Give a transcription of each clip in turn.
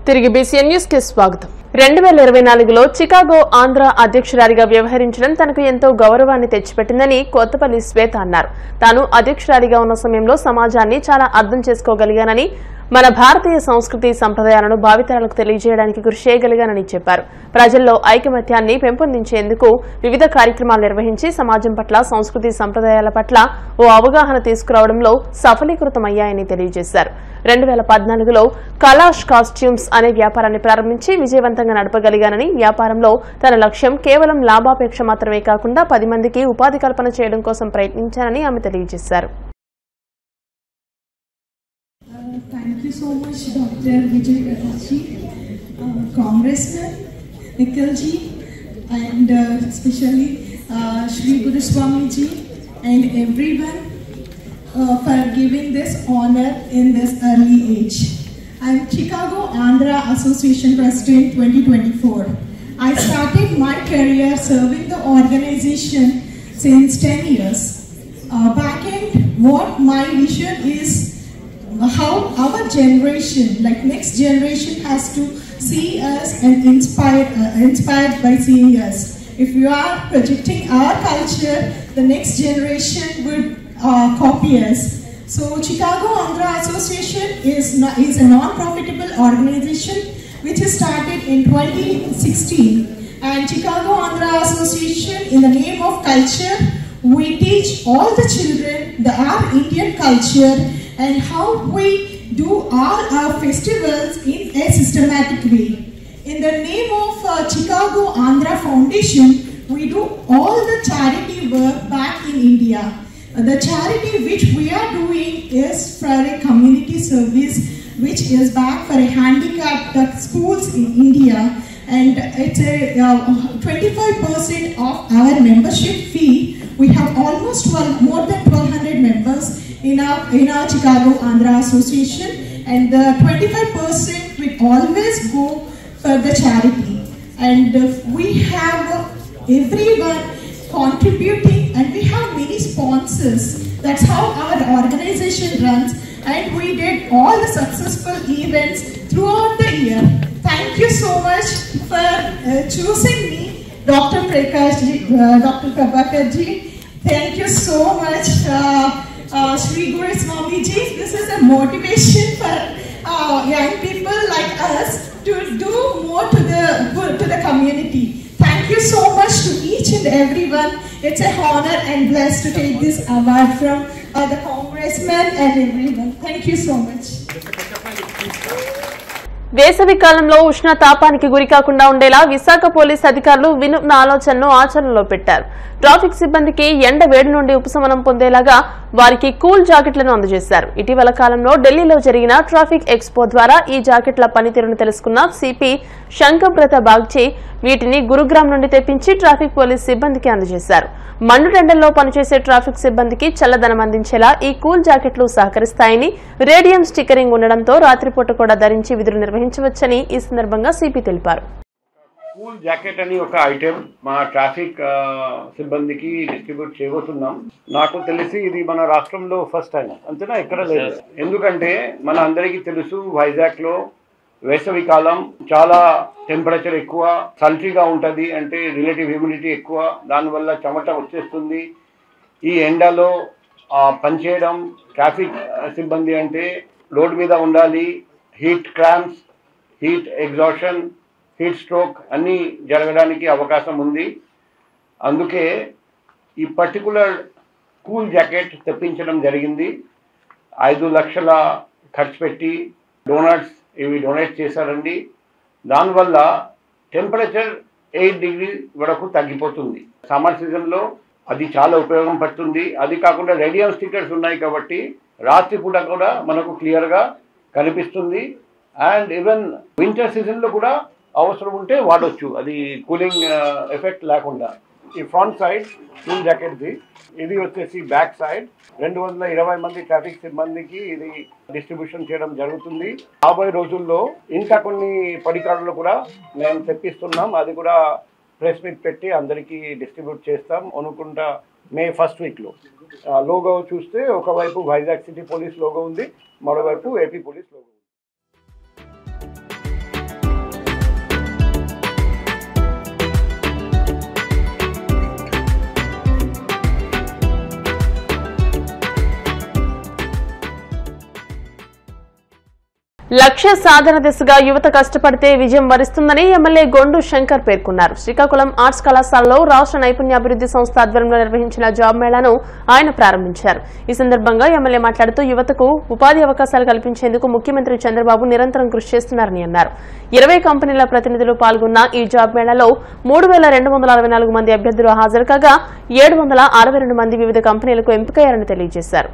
తిరిగి BCN news కి స్వాగతం. 2024లో చికాగో ఆంధ్ర అధ్యక్షురాలిగా వ్యవహరించడం తనకు ఎంతో గౌరవాన్ని తెచ్చిపెట్టిందని కొత్తపల్లి శ్వేత అన్నారు. తాను అధ్యక్షురాలిగా ఉన్న సమయంలో సమాజాన్ని చాలా అర్థం చేసుకోగలిగానని, మన భారతీయ సంస్కృతి సంప్రదాయాలను భావితరాలకు తెలియజేయడానికి కృషి చేయగలిగానని చెప్పారు. ప్రజల్లో ఐకమత్యాన్ని పెంపొందించేందుకు వివిధ కార్యక్రమాలు నిర్వహించి సమాజం పట్ల, సంస్కృతి సంప్రదాయాల పట్ల ఓ అవగాహన తీసుకురావడంలో సఫలీకృతమయ్యాయని తెలియజేశారు. 2014లో కలాష్ కాస్ట్యూమ్స్ అనే వ్యాపారాన్ని ప్రారంభించి విజయవంతంగా నడపగలిగానని, వ్యాపారంలో తన లక్ష్యం కేవలం లాభాపేక్ష మాత్రమే కాకుండా 10 మందికి ఉపాధి కల్పన చేయడం కోసం ప్రయత్నించానని ఆమె తెలియజేశారు. Thank you so much, Dr. Vijay Prakash ji, Congressman Nikhil ji, and especially Shri Guru Swami ji, and everyone for giving this honor in this early age. I am Chicago Andhra Association President 2024. I started my career serving the organization since 10 years. Back end, what my vision is, how our generation, like next generation, has to see us and inspired by seeing us. If we are projecting our culture, the next generation would copy us. So Chicago Andhra Association is a non-profitable organization which is started in 2016. And Chicago Andhra Association, in the name of culture, we teach all the children our Indian culture and how we do all our festivals in a systematic way. In the name of Chicago Andhra Foundation, we do all the charity work back in India. The charity which we are doing is for a community service which is back for a handicapped schools in India, and it's a 25% of our membership fee. We have almost more than 1,200 members in our Chicago Andhra Association, and the 25% will always go for the charity. And we have everyone contributing, and we have many sponsors. That's how our organization runs, and we did all the successful events throughout the year. Thank you so much for choosing me, Dr. Prakash ji, Dr. Prabhakar ji. Thank you so much, Shri Guru Swami ji. This is a motivation for young people like us to do more to the community. Thank you so much to each and everyone. It's an honor and blessed to take this award from the congressman and everyone. Thank you so much. వేసవి కాలంలో ఉష్ణతాపానికి గురికాకుండా ఉండేలా Visakha police అధికారులు వినూత్న ఆలోచనను ఆచరణలో పెట్టారు. Traffic సిబ్బందికి ఎండ వేడి నుండి ఉపశమనం పొందేలాగా వారికి కూల్ జాకెట్లను అందజేశారు. ఇటీవల కాలంలో ఢిల్లీలో జరిగిన ట్రాఫిక్ ఎక్స్పో ద్వారా ఈ జాకెట్ల పనితీరును తెలుసుకున్న సిపి శంకబ్రత బాగ్చి వీటిని గురుగ్రామ్ నుండి తెప్పించి ట్రాఫిక్ పోలీస్ సిబ్బందికి అందజేశారు. మండుటెండల్లో పనిచేసే ట్రాఫిక్ సిబ్బందికి చల్లదనం అందించేలా ఈ కూల్ జాకెట్లు సహకరిస్తాయని, రేడియం స్టిక్కరింగ్ ఉండడంతో రాత్రిపూట కూడా ధరించి విధులు నిర్వహించవచ్చని ఈ సందర్భంగా సిపి తెలిపారు. కూల్ జాకెట్ అని ఒక ఐటెం మా ట్రాఫిక్ సిబ్బందికి డిస్ట్రిబ్యూట్ చేయబోతున్నాం. నాకు తెలిసి ఇది మన రాష్ట్రంలో ఫస్ట్ టైం, అంతేనా? ఎక్కడ లేదు. ఎందుకంటే మన అందరికీ తెలుసు, వైజాగ్ లో వేసవి కాలం చాలా టెంపరేచర్ ఎక్కువ, సల్టీగా ఉంటుంది, అంటే రిలేటివ్ హ్యూమిడిటీ ఎక్కువ, దానివల్ల చెమట వచ్చేస్తుంది. ఈ ఎండలో పనిచేయడం ట్రాఫిక్ సిబ్బంది అంటే రోడ్ మీద ఉండాలి. Heat cramps, heat exhaustion, heat stroke అన్నీ జరగడానికి అవకాశం ఉంది. అందుకే ఈ పర్టికులర్ కూల్ జాకెట్ తెప్పించడం జరిగింది. 5 లక్షల ఖర్చు పెట్టి డోనట్స్ ఇవి డొనేట్ చేశారండి. దానివల్ల టెంపరేచర్ 8 డిగ్రీ వరకు తగ్గిపోతుంది. సమ్మర్ సీజన్లో అది చాలా ఉపయోగం పడుతుంది. అది కాకుండా రేడియం స్టిక్కర్స్ ఉన్నాయి కాబట్టి రాత్రిపూట కూడా మనకు క్లియర్గా కనిపిస్తుంది. అండ్ ఈవెన్ వింటర్ సీజన్లో కూడా అవసరం ఉంటే వాడొచ్చు, అది కూలింగ్ ఎఫెక్ట్ లేకుండా. ఈ ఫ్రంట్ సైడ్ కూల్ జాకెట్ది, ఇది వచ్చేసి బ్యాక్ సైడ్ 220 మంది ట్రాఫిక్ సిబ్బందికి ఇది డిస్ట్రిబ్యూషన్ చేయడం జరుగుతుంది. రాబోయే రోజుల్లో ఇంకా కొన్ని పరికరాలు కూడా మేము తెప్పిస్తున్నాం. అది కూడా ప్రెస్ మీట్ పెట్టి అందరికీ డిస్ట్రిబ్యూట్ చేస్తాం అనుకుంటా మే ఫస్ట్ వీక్లో. లోగో చూస్తే ఒకవైపు వైజాగ్ సిటీ పోలీస్ లోగో ఉంది, మరోవైపు ఏపీ పోలీస్ లోగో ఉంది. లక్ష్య సాధన దిశగా యువత కష్టపడితే విజయం వరిస్తుందని ఎమ్మెల్యే గొండు శంకర్ పేర్కొన్నారు. శ్రీకాకుళం ఆర్ట్స్ కళాశాలలో రాష్ట్ర నైపుణ్యాభివృద్ధి సంస్థ ఆధ్వర్యంలో నిర్వహించిన జాబ్ మేళాను ఆయన ప్రారంభించారు. ఈ సందర్భంగా ఎమ్మెల్యే మాట్లాడుతూ యువతకు ఉపాధి అవకాశాలు కల్పించేందుకు ముఖ్యమంత్రి చంద్రబాబు నిరంతరం కృషి చేస్తున్నారని అన్నారు. 20 కంపెనీల ప్రతినిధులు పాల్గొన్న ఈ జాబ్ మేళాలో 3,264 మంది అభ్యర్థులు హాజరు కాగా 762 మంది వివిధ కంపెనీలకు ఎంపికయ్యారని తెలియజేశారు.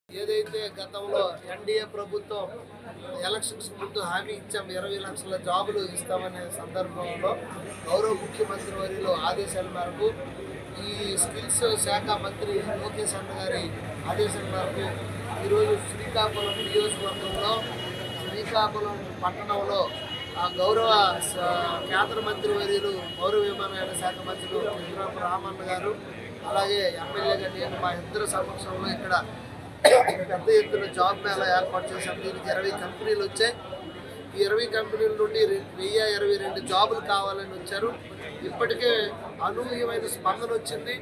ఏదైతే గతంలో ఎన్డీఏ ప్రభుత్వం ఎలక్షన్స్ ముందు హామీ ఇచ్చాం 20 లక్షల జాబులు ఇస్తామనే సందర్భంలో గౌరవ ముఖ్యమంత్రి వర్యులు ఆదేశాల మేరకు ఈ స్కిల్స్ శాఖ మంత్రి లోకేష్ అన్న గారి ఆదేశాల మేరకు ఈరోజు శ్రీకాకుళం నియోజకవర్గంలో శ్రీకాకుళం పట్టణంలో గౌరవ కేంద్ర మంత్రి వర్యులు పౌర విమానయాన శాఖ మంత్రులు చంద్రబాబు రామన్న గారు అలాగే ఎమ్మెల్యేగా నేను మా ఇద్దరు సమక్షంలో ఇక్కడ పెద్ద ఎత్తున జాబ్ మేళా ఏర్పాటు చేశాం. దీనికి 20 కంపెనీలు వచ్చాయి. ఈ 20 కంపెనీల నుండి 1022 జాబులు కావాలని వచ్చారు. ఇప్పటికే అనూహ్యమైన స్పందన వచ్చింది.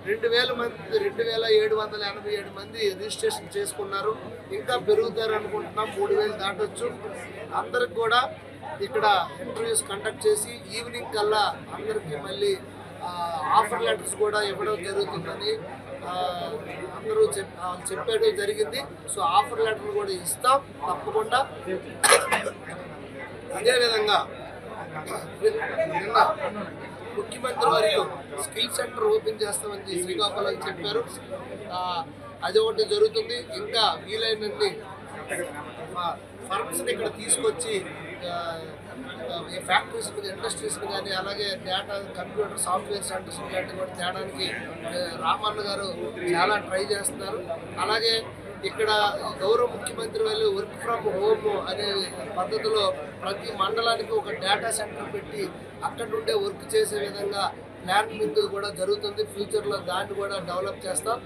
2,787 మంది రిజిస్ట్రేషన్ చేసుకున్నారు. ఇంకా పెరుగుతారు అనుకుంటున్నాం. 3,000 దాటొచ్చు. అందరికి కూడా ఇక్కడ ఇంటర్వ్యూస్ కండక్ట్ చేసి ఈవినింగ్ కల్లా అందరికీ మళ్ళీ ఆఫర్ లెటర్స్ కూడా ఇవ్వడం జరుగుతుందని అందరూ చెప్పడం జరిగింది. సో ఆఫర్ లెటర్లు కూడా ఇస్తాం తప్పకుండా. అదేవిధంగా నిన్న ముఖ్యమంత్రి వారు స్కిల్ సెంటర్ ఓపెన్ చేస్తామని శ్రీకాకుళం చెప్పారు. అది ఒకటి జరుగుతుంది. ఇంకా వీలైనన్ని ఫర్మ్స్ని ఇక్కడ తీసుకొచ్చి ఫ్యాక్టరీస్ ఇండస్ట్రీస్ కానీ అలాగే డేటా కంప్యూటర్ సాఫ్ట్వేర్ సెంటర్స్ లాంటివి కూడా తేడానికి రామన్న గారు చాలా ట్రై చేస్తున్నారు. అలాగే ఇక్కడ గౌరవ ముఖ్యమంత్రి వాళ్ళు వర్క్ ఫ్రమ్ హోమ్ అనే పద్ధతిలో ప్రతి మండలానికి ఒక డేటా సెంటర్ పెట్టి అక్కడ నుండే వర్క్ చేసే విధంగా ప్లానింగ్ కూడా జరుగుతుంది. ఫ్యూచర్లో దాన్ని కూడా డెవలప్ చేస్తాం.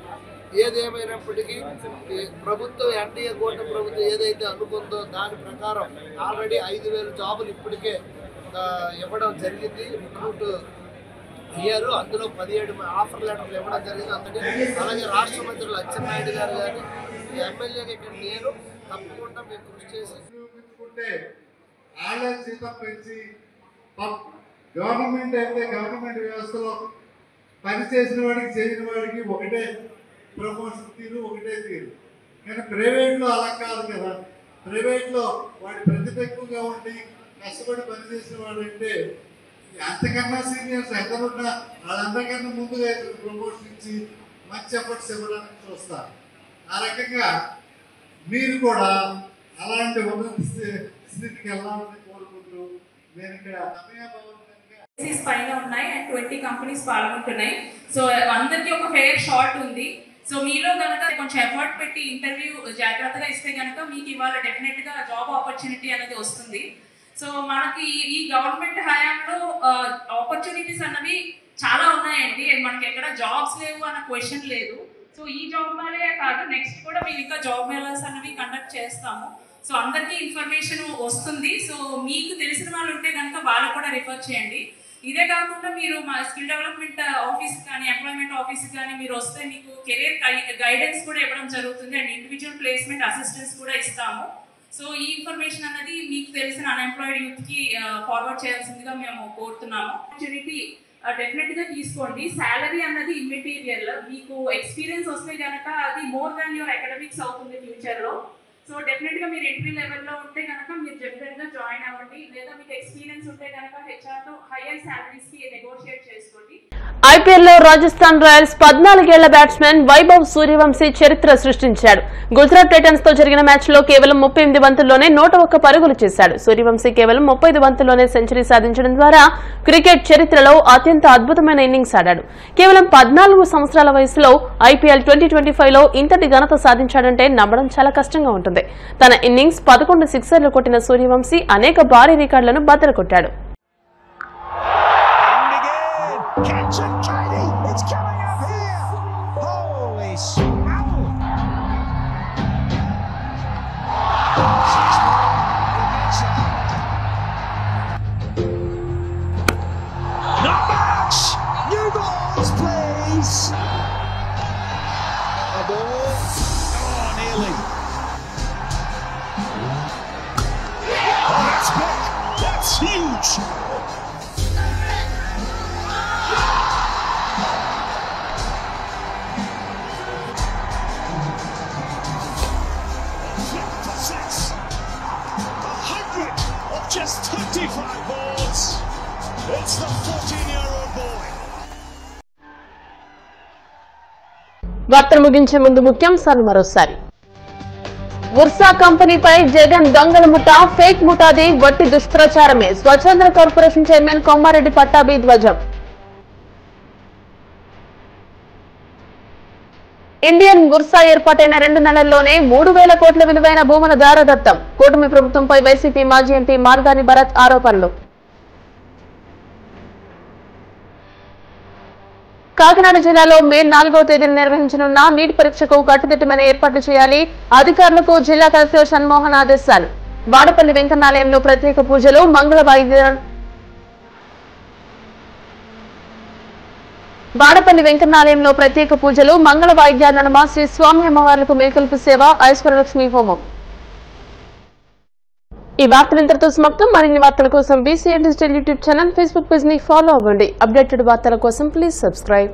ఏదేమైనప్పటికీ ప్రభుత్వం ఎన్డీఏ కూటమి ప్రభుత్వం ఏదైతే అనుకుందో దాని ప్రకారం ఆల్రెడీ 5,000 జాబులు ఇప్పటికే ఇవ్వడం జరిగింది. రిక్రూట్ అయ్యారు. అందులో 17 ఆఫర్ లెటర్లు ఇవ్వడం జరిగింది అందరికీ. అలాగే రాష్ట్ర మంత్రులు అచ్చెన్నాయుడు గారు కానీ ఎమ్మెల్యేగా ఇక్కడ నేను తప్పకుండా మేము కృషి చేసి పెంచి గవర్నమెంట్ అయితే గవర్నమెంట్ వ్యవస్థలో పనిచేసిన వాడికి చేయని వాడికి ఒకటే ప్రమోషన్ తీరు ఒకటే తీరు. కానీ ప్రైవేట్లో అలా కాదు కదా. ప్రైవేట్లో వాడి ప్రతిభ ఎక్కువగా ఉండి కష్టపడి పనిచేసిన వాడు అంటే అంతకన్నా సీనియర్స్ ఎంతనున్నా వాళ్ళందరికన్నా ముందుగా ప్రమోషన్ ఇచ్చి మంచి ఎఫర్ట్స్ ఇవ్వడానికి చూస్తారు. ఆ రకంగా మీరు కూడా అలాంటి ఉన్నత స్థితికి వెళ్ళాలని కోరుకుంటూ నేను ఇక్కడ పైన ఉన్నాయి అండ్ 20 కంపెనీస్ పాల్గొంటున్నాయి. సో అందరికీ ఒక ఫెయిర్ షాట్ ఉంది. సో మీలో కనుక కొంచెం ఎఫర్ట్ పెట్టి ఇంటర్వ్యూ జాగ్రత్తగా ఇస్తే కనుక మీకు ఇవాళ డెఫినెట్గా జాబ్ ఆపర్చునిటీ అనేది వస్తుంది. సో మనకి ఈ గవర్నమెంట్ హయాంలో ఆపర్చునిటీస్ అన్నవి చాలా ఉన్నాయండి. మనకి ఎక్కడ జాబ్స్ లేవు అన్న క్వశ్చన్ లేదు. సో ఈ జాబ్ మేళే కాదు, నెక్స్ట్ కూడా మేము ఇంకా జాబ్ మేళాస్ అనేవి కండక్ట్ చేస్తాము. సో అందరికీ ఇన్ఫర్మేషన్ వస్తుంది. సో మీకు తెలిసిన వాళ్ళు ఉంటే కనుక వాళ్ళు కూడా రిఫర్ చేయండి. ఇదే కాకుండా మీరు మా స్కిల్ డెవలప్మెంట్ ఆఫీస్ కానీ ఎంప్లాయ్మెంట్ ఆఫీస్ కానీ మీరు వస్తే మీకు కెరీర్ గైడెన్స్ కూడా ఇవ్వడం జరుగుతుంది అండ్ ఇండివిజువల్ ప్లేస్మెంట్ అసిస్టెన్స్ కూడా ఇస్తాము. సో ఈ ఇన్ఫర్మేషన్ అనేది మీకు తెలిసిన అన్ఎంప్లాయిడ్ యూత్కి ఫార్వర్డ్ చేయాల్సిందిగా మేము కోరుతున్నాము. ఆపర్చునిటీ డెఫినెట్గా తీసుకోండి. శాలరీ అన్నది ఇమ్మెటీరియల్. మీకు ఎక్స్పీరియన్స్ వస్తే కనుక అది మోర్ దాన్ యువర్ అకాడమిక్స్ అవుతుంది ఫ్యూచర్లో. సో డెఫినెట్గా మీరు ఎంట్రీ లెవెల్లో ఉంటే కనుక మీరు డెఫినెట్గా జాయిన్ అవ్వండి. లేదా మీకు ఎక్స్పీరియన్స్ ఉంటే కనుక హెచ్ఆర్తో హైయర్ శాలరీస్కి నెగోషియేట్ చేసుకోండి. ఐపీఎల్లో రాజస్థాన్ రాయల్స్ 14 ఏళ్ల బ్యాట్స్మెన్ వైభవ్ సూర్యవంశీ చరిత్ర సృష్టించాడు. గుజరాత్ టైటన్స్ తో జరిగిన మ్యాచ్ లో కేవలం 38 బంతుల్లోనే 101 పరుగులు చేశాడు. సూర్యవంశీ కేవలం 35 బంతుల్లోనే సెంచరీ సాధించడం ద్వారా క్రికెట్ చరిత్రలో అత్యంత అద్భుతమైన ఇన్నింగ్స్ ఆడాడు. కేవలం 14 సంవత్సరాల వయసులో ఐపీఎల్ 2025లో ఇంతటి ఘనత సాధించాడంటే నమ్మడం చాలా కష్టంగా ఉంటుంది. తన ఇన్నింగ్స్ 11 సిక్సర్లు కొట్టిన సూర్యవంశీ అనేక భారీ రికార్డులను బద్దలు కొట్టాడు. Catch it, Katie! It's coming up here! Holy not much! New balls, please! A ball. Oh, nearly. huge. Just 25 boards. It's the 14-year-old boy. వార్తలు ముగించే ముందు ముఖ్యాంశాలు మరోసారి. ఉర్సా కంపెనీపై జగన్ దొంగల ముఠా, ఫేక్ ముఠాది వట్టి దుష్ప్రచారమే. స్వచ్ఛంద కార్పొరేషన్ చైర్మన్ కొమ్మారెడ్డి పట్టాభి ధ్వజం. ఇండియన్ ఉర్సా ఏర్పాటైన 2 నెలల్లోనే 3,000 కోట్ల విలువైన భూముల దారదత్తం. కూటమి ప్రభుత్వంపై వైసీపీ మాజీ ఎంపీ మార్గాని భరత్ ఆరోపణలు. కాకినాడ జిల్లాలో మే 4వ తేదీన నిర్వహించనున్న నీట్ పరీక్షకు కట్టుదిట్టమైన ఏర్పాట్లు చేయాలి. అధికారులకు జిల్లా కలెక్టర్ షణ్మోహన్ ఆదేశాలు. వాడపల్లి వెంకన్నాలయంలో ప్రత్యేక పూజలు, మంగళ వాయిద్యాలు. వాడపల్లి వెంకన్నాలయంలో ప్రత్యేక పూజలు, మంగళ వాయిద్యాల నడుమ శ్రీ స్వామి అమ్మవార్లకు మేకల్పు సేవ, ఐశ్వర్యలక్ష్మి హోమం. ఈ వార్తలు ఇంతటితో సమాప్తం. మరిన్ని వార్తల కోసం BCN digital YouTube channel, Facebook page ని ఫాలో అవ్వండి. అప్డేటెడ్ వార్తల కోసం ప్లీజ్ సబ్స్క్రైబ్.